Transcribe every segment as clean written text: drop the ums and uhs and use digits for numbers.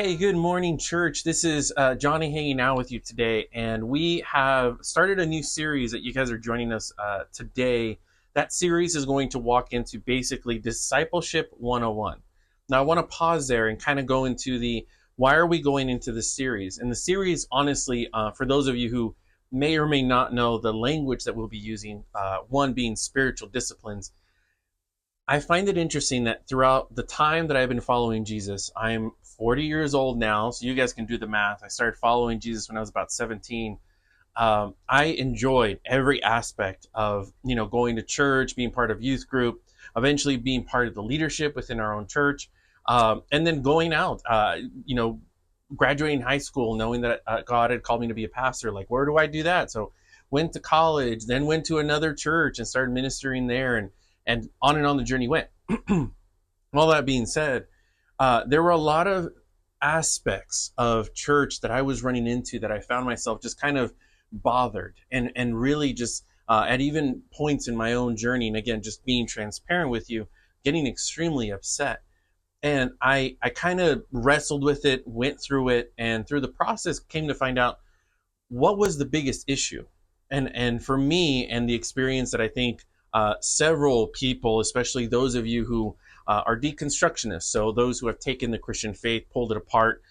Hey, good morning, church. This is Johnny hanging out with you today, and we have started a new series that you guys are joining us today. That series is going to walk into basically Discipleship 101. Now, I want to pause there and kind of go into the why are we going into this series? And the series, honestly, for those of you who may or may not know the language that we'll be using, one being spiritual disciplines. I find it interesting that throughout the time that I've been following Jesus, I'm 40 years old now, so you guys can do the math. I started following Jesus when I was about 17. I enjoyed every aspect of, going to church, being part of youth group, eventually being part of the leadership within our own church, and then going out, graduating high school, knowing that God had called me to be a pastor. Like, where do I do that? So went to college, then went to another church and started ministering there, and on the journey went. All that being said, there were a lot of aspects of church that I was running into that I found myself just kind of bothered and really just at even points in my own journey, and again, just being transparent with you, getting extremely upset. And I kind of wrestled with it, went through it, and through the process came to find out what was the biggest issue. And for me, and the experience that I think several people, especially those of you who are deconstructionists, so those who have taken the Christian faith, pulled it apart,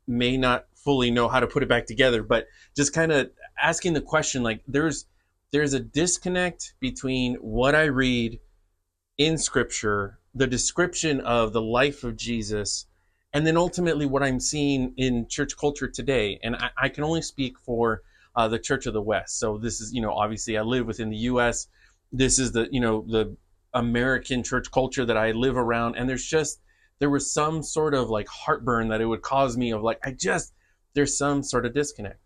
may not fully know how to put it back together, but just kind of asking the question, like, there's a disconnect between what I read in scripture, the description of the life of Jesus, and then ultimately what I'm seeing in church culture today. And I can only speak for the Church of the West. So this is, obviously I live within the U.S. This is the American church culture that I live around. And there was some sort of like heartburn that it would cause me of like, there's some sort of disconnect.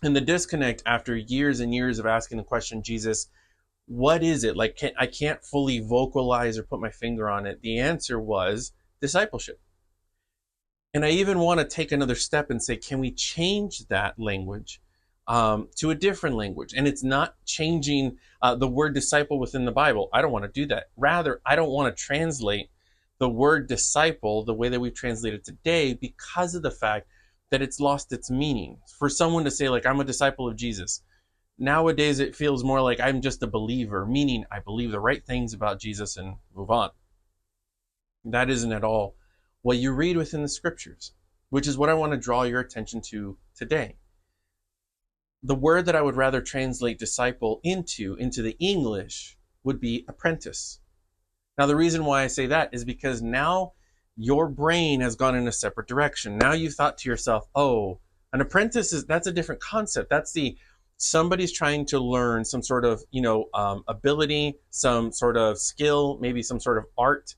And the disconnect, after years and years of asking the question, Jesus, what is it? Like, I can't fully vocalize or put my finger on it. The answer was discipleship. And I even want to take another step and say, can we change that language to a different language? And it's not changing the word disciple within the Bible. I don't want to do that. Rather, I don't want to translate the word disciple the way that we've translated today, because of the fact that it's lost its meaning. For someone to say, like, I'm a disciple of Jesus, nowadays it feels more like I'm just a believer, meaning I believe the right things about Jesus and move on. That isn't at all what you read within the scriptures, which is what I want to draw your attention to today. The word that I would rather translate disciple into the English would be apprentice. Now, the reason why I say that is because now your brain has gone in a separate direction. Now you've thought to yourself, oh, an apprentice that's a different concept. Somebody's trying to learn some sort of, ability, some sort of skill, maybe some sort of art.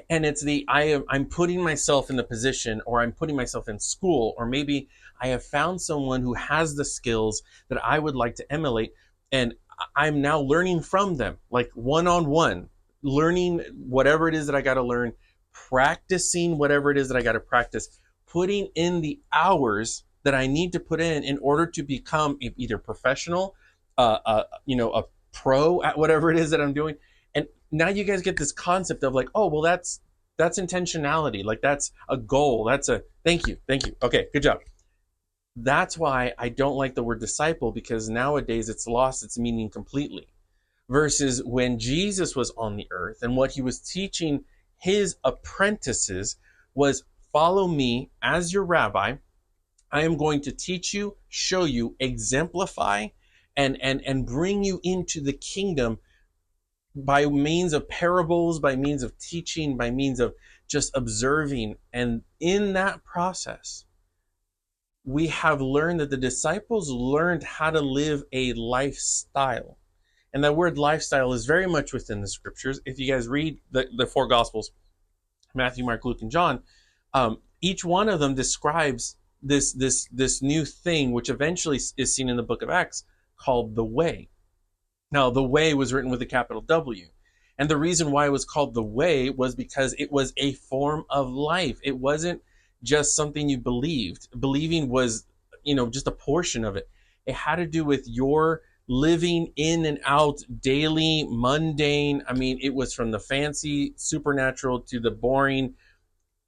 And it's I'm putting myself in the position, or I'm putting myself in school, or maybe I have found someone who has the skills that I would like to emulate, and I'm now learning from them, like one-on-one, learning whatever it is that I got to learn, practicing whatever it is that I got to practice, putting in the hours that I need to put in order to become either professional, a pro at whatever it is that I'm doing. And now you guys get this concept of like, oh, well, that's intentionality. Like, that's a goal. That's a thank you. Okay, good job. That's why I don't like the word disciple, because nowadays it's lost its meaning completely. Versus when Jesus was on the earth and what he was teaching his apprentices was, follow me as your rabbi. I am going to teach you, show you, exemplify, and bring you into the kingdom by means of parables, by means of teaching, by means of just observing. And in that process, we have learned that the disciples learned how to live a lifestyle. And that word lifestyle is very much within the scriptures. If you guys read the four gospels, Matthew, Mark, Luke, and John, each one of them describes this new thing, which eventually is seen in the book of Acts, called the way. Now, the way was written with a capital W. And the reason why it was called the way was because it was a form of life. It wasn't just something you believed. Believing was, just a portion of it. It had to do with your living in and out, daily, mundane. I mean, it was from the fancy supernatural to the boring,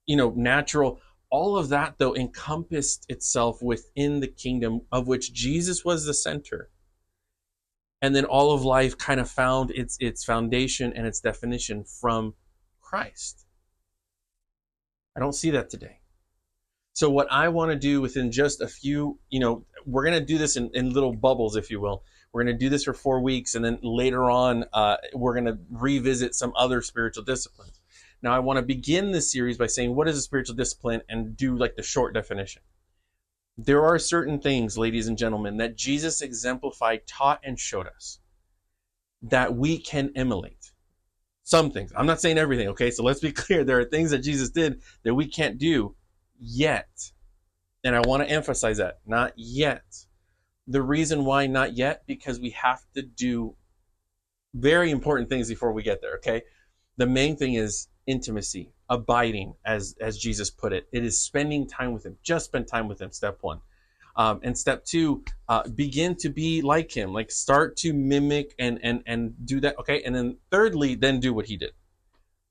natural. All of that, though, encompassed itself within the kingdom of which Jesus was the center. And then all of life kind of found its foundation and its definition from Christ. I don't see that today. So what I want to do within just a few, we're going to do this in little bubbles, if you will. We're going to do this for 4 weeks, and then later on, we're going to revisit some other spiritual disciplines. Now, I want to begin this series by saying, what is a spiritual discipline, and do like the short definition. There are certain things, ladies and gentlemen, that Jesus exemplified, taught, and showed us that we can emulate. Some things. I'm not saying everything, okay? So let's be clear. There are things that Jesus did that we can't do yet. And I want to emphasize that. Not yet. The reason why not yet, because we have to do very important things before we get there, okay? The main thing is intimacy, abiding, as Jesus put it. It is spending time with him. Just spend time with him, step one. And step two, begin to be like him. Like start to mimic and do that, okay? And then thirdly, then do what he did.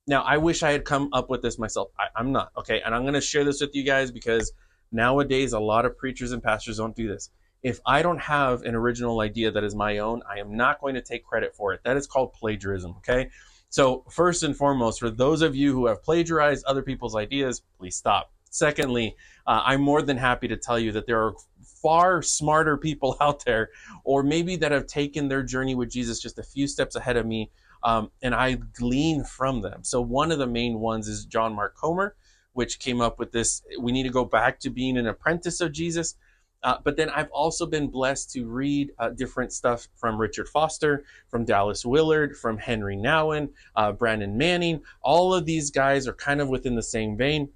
Now, I wish I had come up with this myself. I'm not, okay? And I'm going to share this with you guys because nowadays a lot of preachers and pastors don't do this. If I don't have an original idea that is my own, I am not going to take credit for it. That is called plagiarism, okay? So first and foremost, for those of you who have plagiarized other people's ideas, please stop. Secondly, I'm more than happy to tell you that there are far smarter people out there, or maybe that have taken their journey with Jesus just a few steps ahead of me, and I glean from them. So one of the main ones is John Mark Comer, which came up with this. We need to go back to being an apprentice of Jesus. But then I've also been blessed to read different stuff from Richard Foster, from Dallas Willard, from Henry Nouwen, Brandon Manning. All of these guys are kind of within the same vein.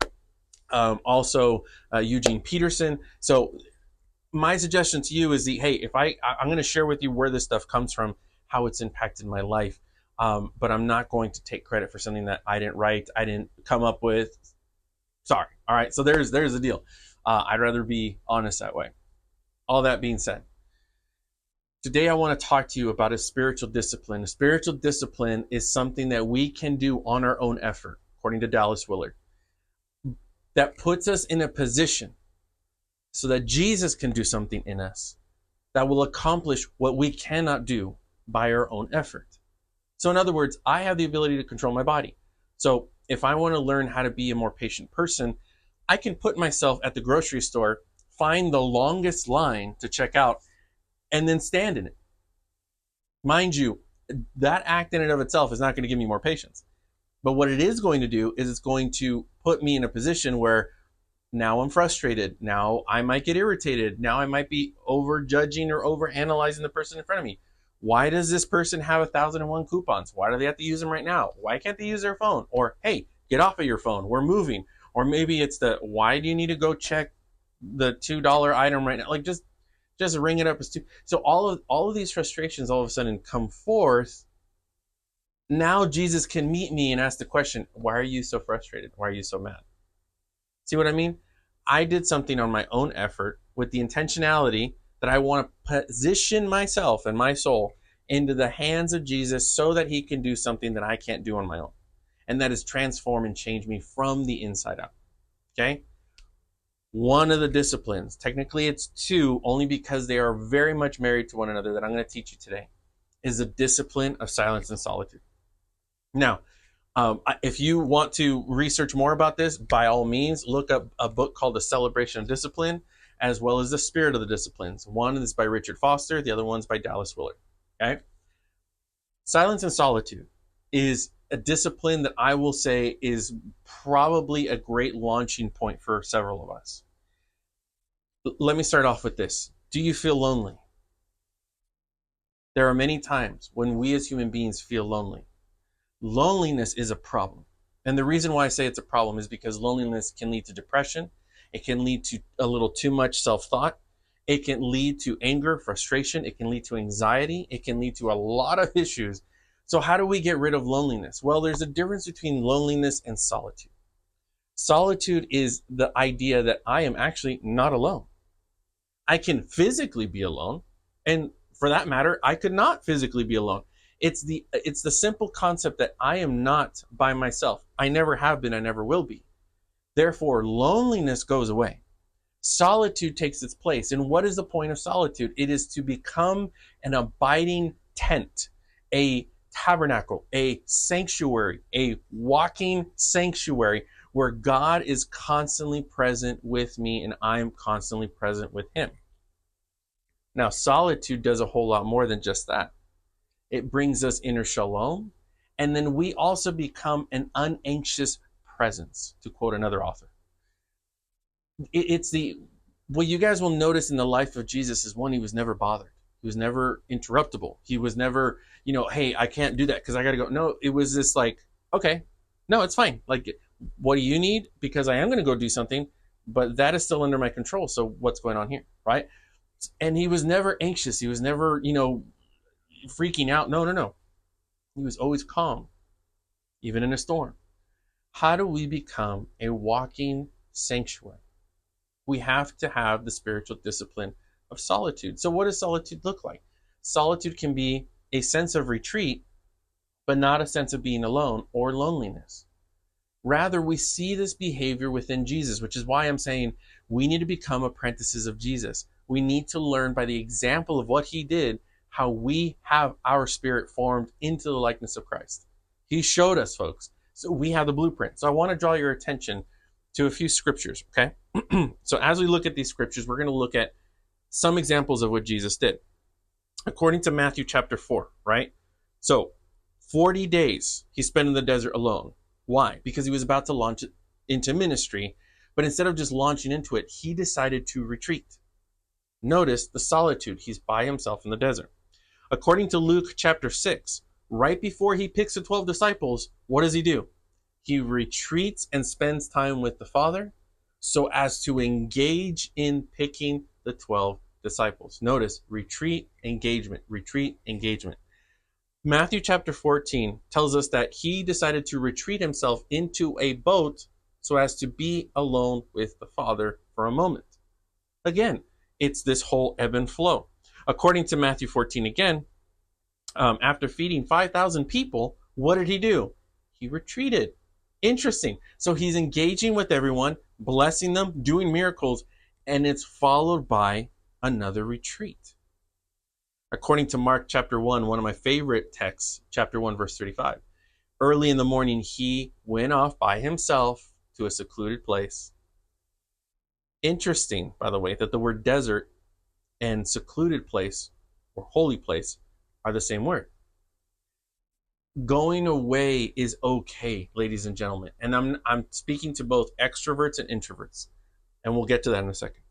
Also, Eugene Peterson. So my suggestion to you is hey, I'm going to share with you where this stuff comes from, how it's impacted my life. But I'm not going to take credit for something that I didn't write, I didn't come up with. Sorry. All right. So there's the deal. I'd rather be honest that way. All that being said, today I want to talk to you about a spiritual discipline. A spiritual discipline is something that we can do on our own effort, according to Dallas Willard, that puts us in a position so that Jesus can do something in us that will accomplish what we cannot do by our own effort. So in other words, I have the ability to control my body. So if I want to learn how to be a more patient person, I can put myself at the grocery store, find the longest line to check out, and then stand in it. Mind you, that act in and of itself is not going to give me more patience. But what it is going to do is it's going to put me in a position where now I'm frustrated. Now I might get irritated. Now I might be over judging or over analyzing the person in front of me. Why does this person have 1,001 coupons? Why do they have to use them right now? Why can't they use their phone? Or, hey, get off of your phone. We're moving. Or maybe it's why do you need to go check the $2 item right now? Like just ring it up as two. So all of these frustrations all of a sudden come forth. Now Jesus can meet me and ask the question, why are you so frustrated? Why are you so mad? See what I mean? I did something on my own effort with the intentionality that I want to position myself and my soul into the hands of Jesus so that he can do something that I can't do on my own. And that is transform and change me from the inside out. Okay? One of the disciplines, technically it's two, only because they are very much married to one another that I'm going to teach you today, is the discipline of silence and solitude. Now, if you want to research more about this, by all means, look up a book called The Celebration of Discipline, as well as The Spirit of the Disciplines. One is by Richard Foster, the other one's by Dallas Willard. Okay? Silence and solitude is a discipline that I will say is probably a great launching point for several of us. Let me start off with this. Do you feel lonely? There are many times when we as human beings feel lonely. Loneliness is a problem. And the reason why I say it's a problem is because loneliness can lead to depression. It can lead to a little too much self-thought. It can lead to anger, frustration. It can lead to anxiety. It can lead to a lot of issues. So how do we get rid of loneliness? Well, there's a difference between loneliness and solitude. Solitude is the idea that I am actually not alone. I can physically be alone. And for that matter, I could not physically be alone. It's the simple concept that I am not by myself. I never have been, I never will be. Therefore, loneliness goes away. Solitude takes its place. And what is the point of solitude? It is to become an abiding tent, a tabernacle, a sanctuary, a walking sanctuary where God is constantly present with me and I'm constantly present with him. Now, solitude does a whole lot more than just that. It brings us inner shalom, and then we also become an unanxious presence, to quote another author. It's the what you guys will notice in the life of Jesus is one, he was never bothered. He was never interruptible. He was never, hey, I can't do that because I got to go. No, it was this like, okay, no, it's fine. Like, what do you need? Because I am going to go do something, but that is still under my control. So what's going on here, right? And he was never anxious. He was never, freaking out. No, no, no. He was always calm, even in a storm. How do we become a walking sanctuary? We have to have the spiritual discipline of solitude. So what does solitude look like? Solitude can be a sense of retreat, but not a sense of being alone or loneliness. Rather, we see this behavior within Jesus, which is why I'm saying we need to become apprentices of Jesus. We need to learn by the example of what he did, how we have our spirit formed into the likeness of Christ. He showed us, folks. So we have the blueprint. So I want to draw your attention to a few scriptures, okay? So as we look at these scriptures, we're going to look at some examples of what Jesus did. According to Matthew chapter 4, right? So 40 days he spent in the desert alone. Why? Because he was about to launch into ministry, but instead of just launching into it, he decided to retreat. Notice the solitude. He's by himself in the desert. According to Luke chapter 6, right before he picks the 12 disciples, what does he do? He retreats and spends time with the Father so as to engage in picking the 12 disciples. Notice, retreat, engagement, retreat, engagement. Matthew chapter 14 tells us that he decided to retreat himself into a boat so as to be alone with the Father for a moment. Again, it's this whole ebb and flow. According to Matthew 14 again, after feeding 5,000 people, what did he do? He retreated. Interesting. So he's engaging with everyone, blessing them, doing miracles, and it's followed by another retreat. According to Mark chapter 1, one of my favorite texts, chapter 1, verse 35, early in the morning, he went off by himself to a secluded place. Interesting, by the way, that the word desert and secluded place or holy place are the same word. Going away is okay, ladies and gentlemen. And I'm speaking to both extroverts and introverts. And we'll get to that in a second.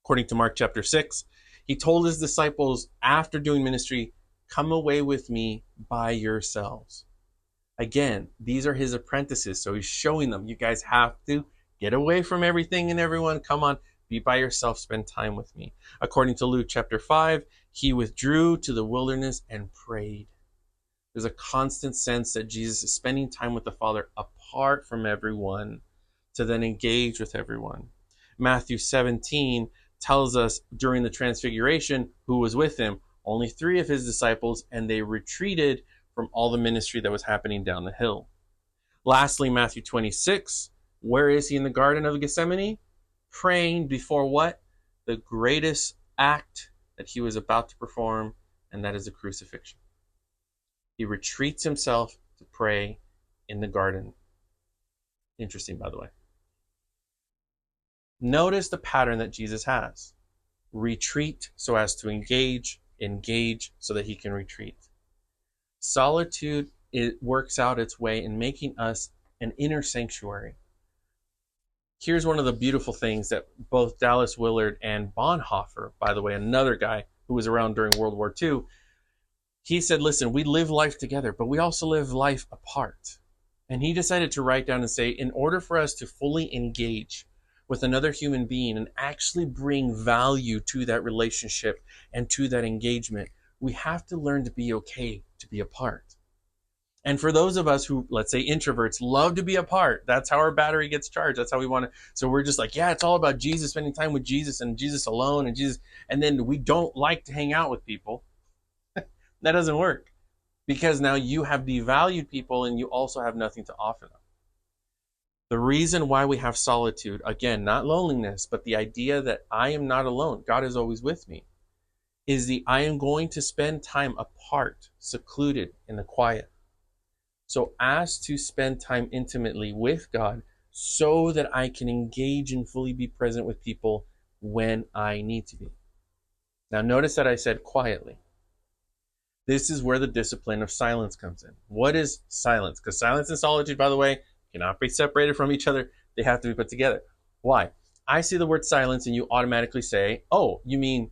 According to Mark chapter 6, he told his disciples after doing ministry, come away with me by yourselves. Again, these are his apprentices. So he's showing them, you guys have to get away from everything and everyone. Come on, be by yourself, spend time with me. According to Luke chapter 5, he withdrew to the wilderness and prayed. There's a constant sense that Jesus is spending time with the Father apart from everyone to then engage with everyone. Matthew 17 tells us during the transfiguration who was with him, only 3 of his disciples, and they retreated from all the ministry that was happening down the hill. Lastly, Matthew 26, where is he in the Garden of Gethsemane? Praying before what? The greatest act that he was about to perform, and that is the crucifixion. He retreats himself to pray in the garden. Interesting, by the way. Notice the pattern that Jesus has. Retreat so as to engage, engage so that he can retreat. Solitude, it works out its way in making us an inner sanctuary. Here's one of the beautiful things that both Dallas Willard and Bonhoeffer, by the way, another guy who was around during World War II, he said, listen, we live life together, but we also live life apart. And he decided to write down and say, in order for us to fully engage with another human being and actually bring value to that relationship and to that engagement, we have to learn to be okay to be apart. And for those of us who, let's say introverts, love to be apart, that's how our battery gets charged. That's how we want to. So we're just like, yeah, it's all about Jesus, spending time with Jesus and Jesus alone and Jesus. And then we don't like to hang out with people. That doesn't work because now you have devalued people and you also have nothing to offer them. The reason why we have solitude, again, not loneliness, but the idea that I am not alone, God is always with me, is the I am going to spend time apart, secluded in the quiet. So as to spend time intimately with God so that I can engage and fully be present with people when I need to be. Now, notice that I said quietly. This is where the discipline of silence comes in. What is silence? Because silence and solitude, by the way, cannot be separated from each other. They have to be put together. Why? I see the word silence and you automatically say, oh, you mean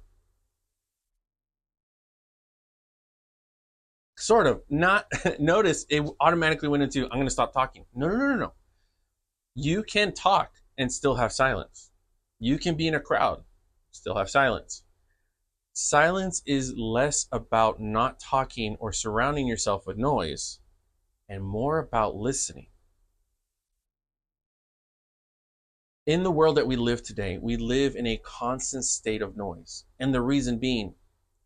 sort of. Not notice it automatically went into I'm going to stop talking. No. You can talk and still have silence. You can be in a crowd, still have silence. Silence is less about not talking or surrounding yourself with noise and more about listening. In the world that we live today, we live in a constant state of noise. And the reason being,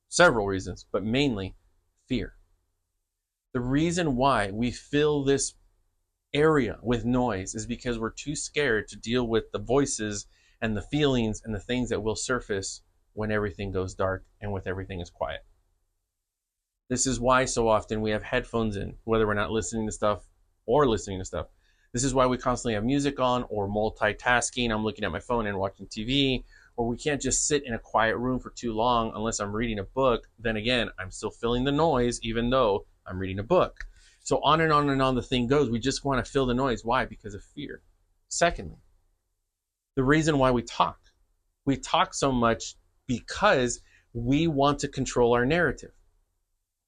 several reasons, but mainly fear. The reason why we fill this area with noise is because we're too scared to deal with the voices and the feelings and the things that will surface when everything goes dark and when everything is quiet. This is why so often we have headphones in, whether we're not listening to stuff or listening to stuff. This is why we constantly have music on or multitasking. I'm looking at my phone and watching TV, or we can't just sit in a quiet room for too long unless I'm reading a book. Then again, I'm still feeling the noise even though I'm reading a book. So on and on the thing goes. We just want to fill the noise. Why? Because of fear. Secondly, the reason why we talk so much because we want to control our narrative.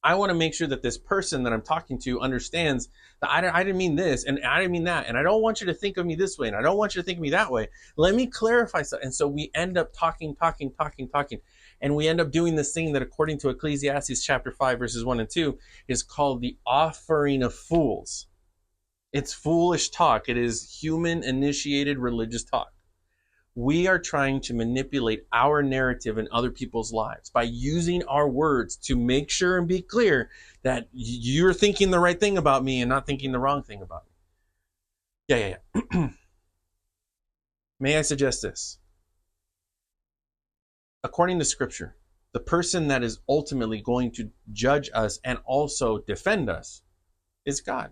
I want to make sure that this person that I'm talking to understands that I didn't mean this and I didn't mean that. And I don't want you to think of me this way. And I don't want you to think of me that way. Let me clarify something. And so we end up talking. And we end up doing this thing that according to Ecclesiastes chapter 5, verses 1 and 2 is called the offering of fools. It's foolish talk. It is human initiated religious talk. We are trying to manipulate our narrative in other people's lives by using our words to make sure and be clear that you're thinking the right thing about me and not thinking the wrong thing about me. Yeah. May I suggest this? According to scripture, the person that is ultimately going to judge us and also defend us is God.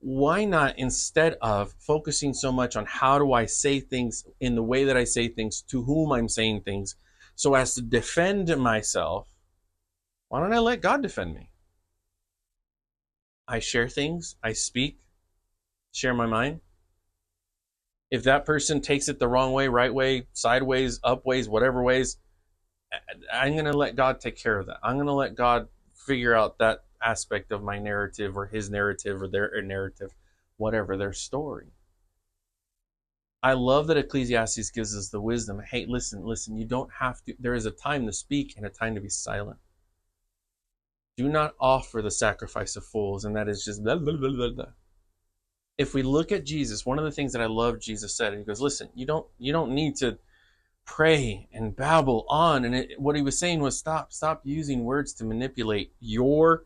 Why not, instead of focusing so much on how do I say things in the way that I say things, to whom I'm saying things, so as to defend myself, why don't I let God defend me? I share things, I speak, share my mind. If that person takes it the wrong way, right way, sideways, up ways, whatever ways, I'm going to let God take care of that. I'm going to let God figure out that aspect of my narrative or his narrative or their narrative, whatever their story. I love that Ecclesiastes gives us the wisdom. Hey, listen, you don't have to. There is a time to speak and a time to be silent. Do not offer the sacrifice of fools, and that is just blah, blah, blah, blah, blah. If we look at Jesus, one of the things that I love Jesus said, he goes, listen, you don't need to pray and babble on. And what he was saying was stop using words to manipulate your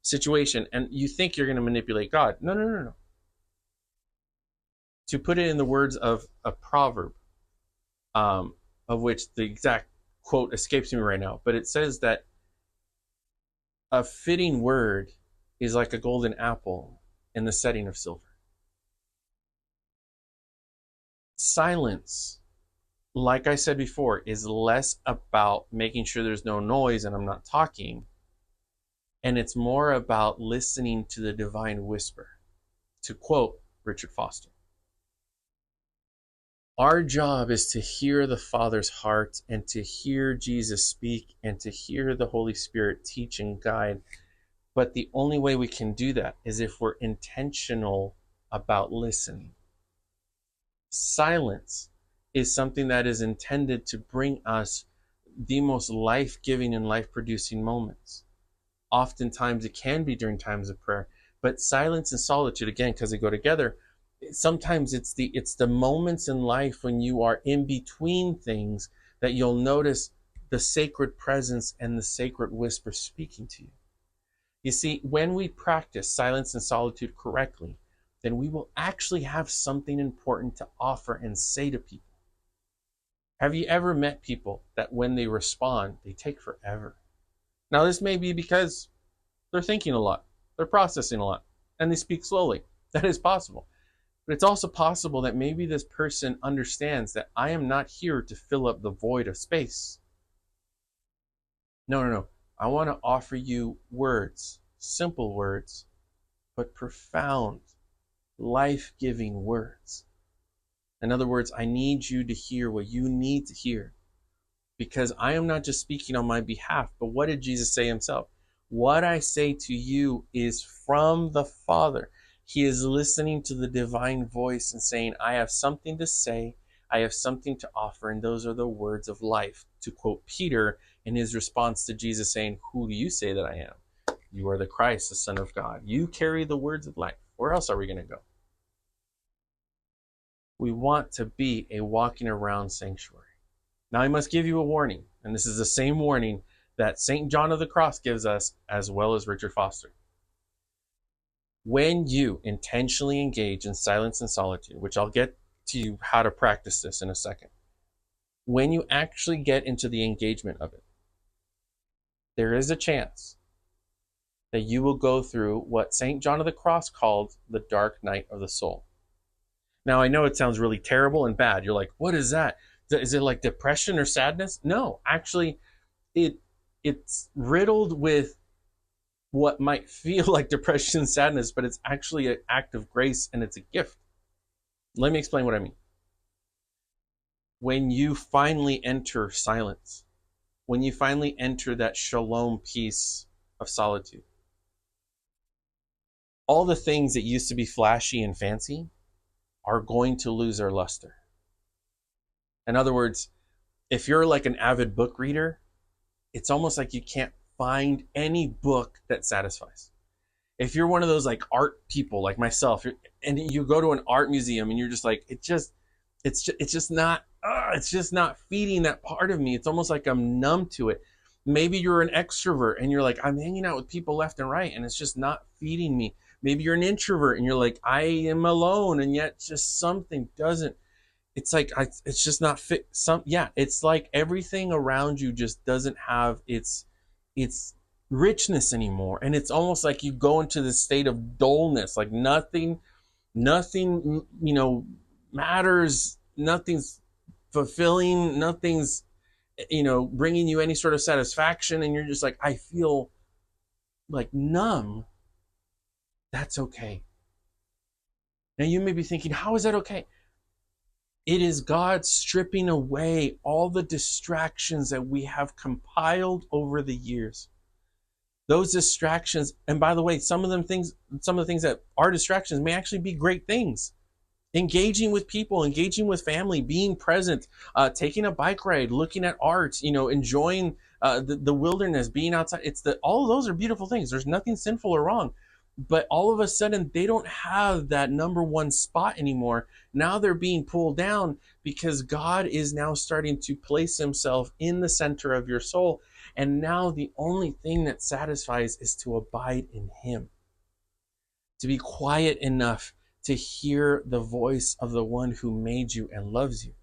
situation. And you think you're going to manipulate God. No. To put it in the words of a proverb, of which the exact quote escapes me right now, but it says that a fitting word is like a golden apple in the setting of silver. Silence, like I said before, is less about making sure there's no noise and I'm not talking, and it's more about listening to the divine whisper, to quote Richard Foster. Our job is to hear the Father's heart and to hear Jesus speak and to hear the Holy Spirit teach and guide. But the only way we can do that is if we're intentional about listening. Silence is something that is intended to bring us the most life-giving and life-producing moments. Oftentimes it can be during times of prayer, but silence and solitude, again, because they go together, sometimes it's the moments in life when you are in between things that you'll notice the sacred presence and the sacred whisper speaking to you. You see, when we practice silence and solitude correctly, then we will actually have something important to offer and say to people. Have you ever met people that when they respond, they take forever? Now, this may be because they're thinking a lot, they're processing a lot, and they speak slowly. That is possible. But it's also possible that maybe this person understands that I am not here to fill up the void of space. No, no, no. I want to offer you words, simple words, but profound, life giving words. In other words, I need you to hear what you need to hear, because I am not just speaking on my behalf, but what did Jesus say himself? What I say to you is from the Father. He is listening to the divine voice and saying, I have something to say, I have something to offer, and those are the words of life. To quote Peter in his response to Jesus saying, who do you say that I am? You are the Christ, the Son of God. You carry the words of life. Where else are we going to go? We want to be a walking around sanctuary. Now, I must give you a warning, and this is the same warning that St. John of the Cross gives us, as well as Richard Foster. When you intentionally engage in silence and solitude, which I'll get to you how to practice this in a second, when you actually get into the engagement of it, there is a chance that you will go through what St. John of the Cross called the dark night of the soul. Now, I know it sounds really terrible and bad. You're like, what is that? Is it like depression or sadness? No, actually, it's riddled with what might feel like depression and sadness, but it's actually an act of grace and it's a gift. Let me explain what I mean. When you finally enter silence, when you finally enter that shalom peace of solitude, all the things that used to be flashy and fancy are going to lose their luster. In other words, if you're like an avid book reader, it's almost like you can't find any book that satisfies. If you're one of those like art people like myself, and you go to an art museum and you're just like, it's just not feeding that part of me. It's almost like I'm numb to it. Maybe you're an extrovert and you're like, I'm hanging out with people left and right and it's just not feeding me. Maybe you're an introvert and you're like, I am alone, and yet just something doesn't. It's like it's just not fit. It's like everything around you just doesn't have its richness anymore, and it's almost like you go into this state of dullness, like nothing matters, nothing's fulfilling, nothing's bringing you any sort of satisfaction, and you're just like, I feel like numb. That's okay. Now you may be thinking, how is that okay? It is God stripping away all the distractions that we have compiled over the years. Those distractions, and by the way, some of the things that are distractions may actually be great things. Engaging with people, engaging with family, being present, taking a bike ride, looking at art, enjoying the wilderness, being outside. All of those are beautiful things. There's nothing sinful or wrong. But all of a sudden, they don't have that number one spot anymore. Now they're being pulled down because God is now starting to place himself in the center of your soul. And now the only thing that satisfies is to abide in him, to be quiet enough to hear the voice of the one who made you and loves you.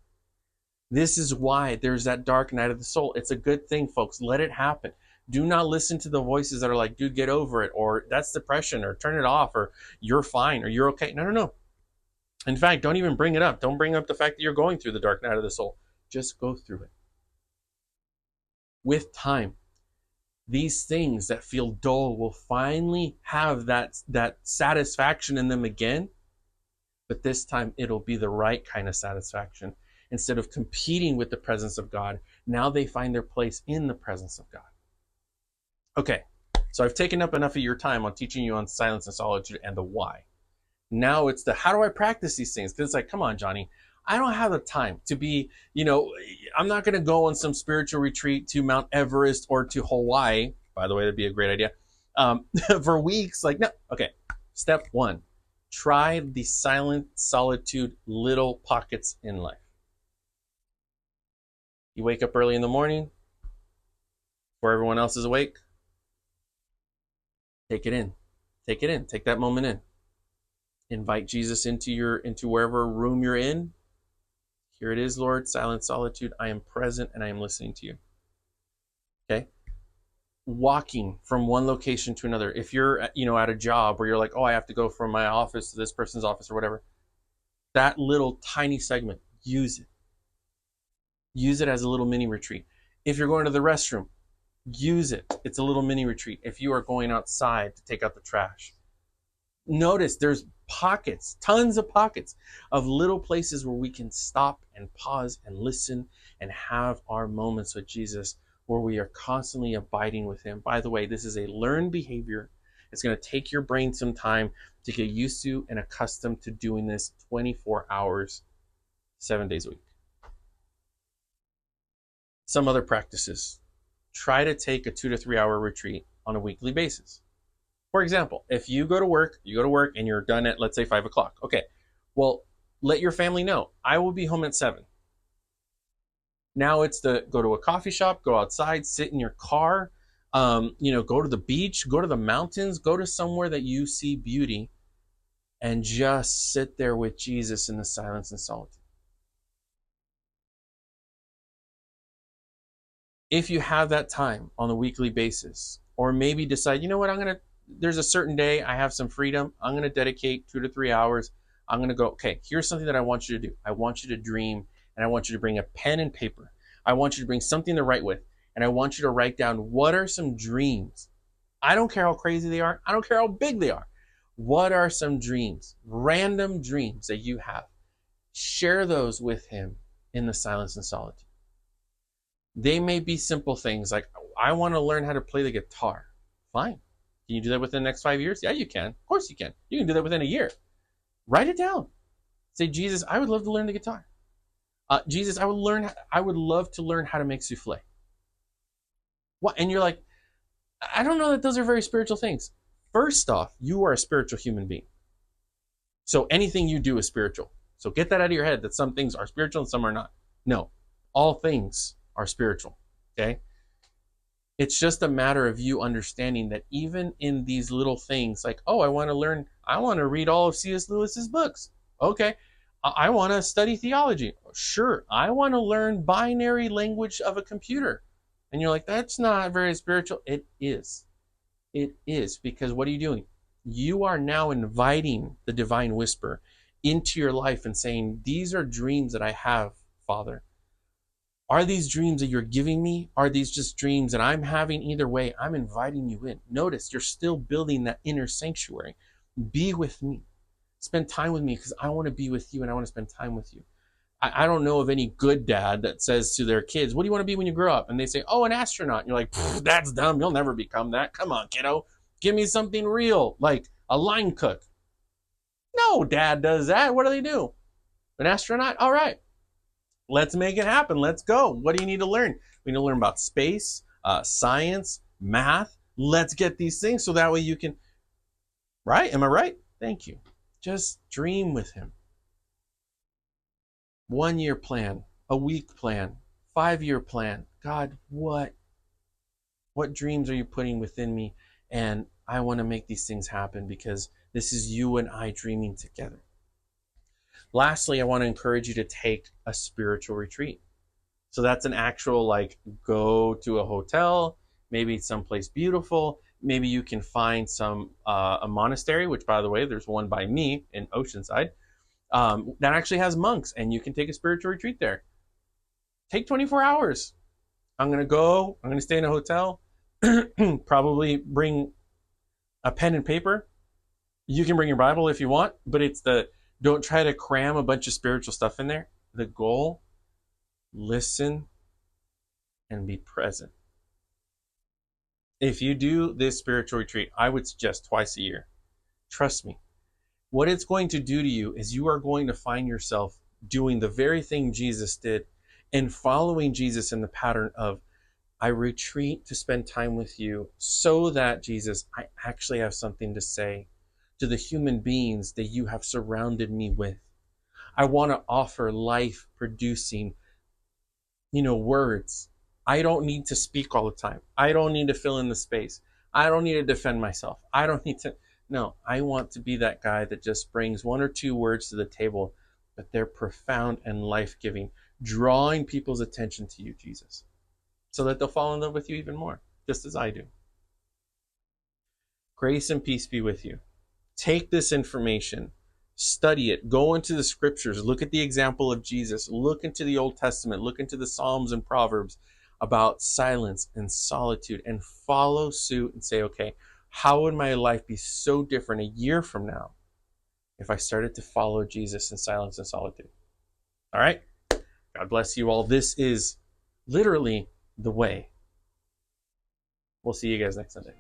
This is why there's that dark night of the soul. It's a good thing, folks. Let it happen. Do not listen to the voices that are like, dude, get over it, or that's depression, or turn it off, or you're fine, or you're okay. No, no, no. In fact, don't even bring it up. Don't bring up the fact that you're going through the dark night of the soul. Just go through it. With time, these things that feel dull will finally have that satisfaction in them again. But this time it'll be the right kind of satisfaction. Instead of competing with the presence of God, now they find their place in the presence of God. Okay, so I've taken up enough of your time on teaching you on silence and solitude and the why. Now it's the how do I practice these things? Because it's like, come on, Johnny, I don't have the time to be, I'm not going to go on some spiritual retreat to Mount Everest or to Hawaii. By the way, that'd be a great idea. For weeks, like, no. Okay, step one, try the silent solitude little pockets in life. You wake up early in the morning before everyone else is awake. Take it in. Take it in. Take that moment in. Invite Jesus into wherever room you're in. Here it is, Lord, silent solitude. I am present and I am listening to you. Okay? Walking from one location to another. If you're, at a job where you're like, oh, I have to go from my office to this person's office or whatever, that little tiny segment, use it. Use it as a little mini retreat. If you're going to the restroom, use it. It's a little mini retreat. If you are going outside to take out the trash, notice there's pockets, tons of pockets of little places where we can stop and pause and listen and have our moments with Jesus, where we are constantly abiding with him. By the way, this is a learned behavior. It's going to take your brain some time to get used to and accustomed to doing this 24 hours, 7 days a week. Some other practices. Try to take a 2 to 3 hour retreat on a weekly basis. For example, if you go to work and you're done at, let's say, 5 o'clock. Okay, well, let your family know. I will be home at 7. Now it's go to a coffee shop, go outside, sit in your car, go to the beach, go to the mountains, go to somewhere that you see beauty, and just sit there with Jesus in the silence and solitude. If you have that time on a weekly basis, or maybe decide, you know what, there's a certain day I have some freedom, I'm going to dedicate 2 to 3 hours. I'm going to go, okay, here's something that I want you to do. I want you to dream, and I want you to bring a pen and paper. I want you to bring something to write with, and I want you to write down, what are some dreams? I don't care how crazy they are. I don't care how big they are. What are some dreams, random dreams that you have? Share those with him in the silence and solitude. They may be simple things like, I want to learn how to play the guitar. Fine. Can you do that within the next 5 years? Yeah, you can. Of course you can. You can do that within a year. Write it down. Say, Jesus, I would love to learn the guitar. Jesus, I would love to learn how to make souffle. What? And you're like, I don't know that those are very spiritual things. First off, you are a spiritual human being. So anything you do is spiritual. So get that out of your head that some things are spiritual and some are not. No, all things are spiritual. Okay? It's just a matter of you understanding that even in these little things, like, oh, I want to read all of C.S. Lewis's books. Okay. I want to study theology. Sure. I want to learn binary language of a computer. And you're like, that's not very spiritual. It is. It is, because what are you doing? You are now inviting the divine whisper into your life and saying, these are dreams that I have, Father. Are these dreams that you're giving me? Are these just dreams that I'm having? Either way, I'm inviting you in. Notice you're still building that inner sanctuary. Be with me. Spend time with me, because I want to be with you and I want to spend time with you. I don't know of any good dad that says to their kids, what do you want to be when you grow up? And they say, oh, an astronaut. And you're like, that's dumb. You'll never become that. Come on, kiddo. Give me something real, like a line cook. No dad does that. What do they do? An astronaut? All right. Let's make it happen. Let's go. What do you need to learn? We need to learn about space, science, math. Let's get these things so that way you can, right? Am I right? Thank you. Just dream with him. 1 year plan, a week plan, 5-year plan. God, what dreams are you putting within me? And I want to make these things happen, because this is you and I dreaming together. Lastly, I want to encourage you to take a spiritual retreat. So that's an actual, like, go to a hotel, maybe someplace beautiful. Maybe you can find a monastery, which, by the way, there's one by me in Oceanside, that actually has monks, and you can take a spiritual retreat there. Take 24 hours. I'm going to stay in a hotel, probably bring a pen and paper. You can bring your Bible if you want, but don't try to cram a bunch of spiritual stuff in there. The goal, listen and be present. If you do this spiritual retreat, I would suggest twice a year. Trust me. What it's going to do to you is you are going to find yourself doing the very thing Jesus did and following Jesus in the pattern of, I retreat to spend time with you so that, Jesus, I actually have something to say to the human beings that you have surrounded me with. I want to offer life producing, words. I don't need to speak all the time. I don't need to fill in the space. I don't need to defend myself. I don't need to. No, I want to be that guy that just brings one or two words to the table, but they're profound and life giving, drawing people's attention to you, Jesus, so that they'll fall in love with you even more, just as I do. Grace and peace be with you. Take this information, study it, go into the scriptures, look at the example of Jesus, look into the Old Testament, look into the Psalms and Proverbs about silence and solitude, and follow suit and say, okay, how would my life be so different a year from now if I started to follow Jesus in silence and solitude? All right? God bless you all. This is literally the way. We'll see you guys next Sunday.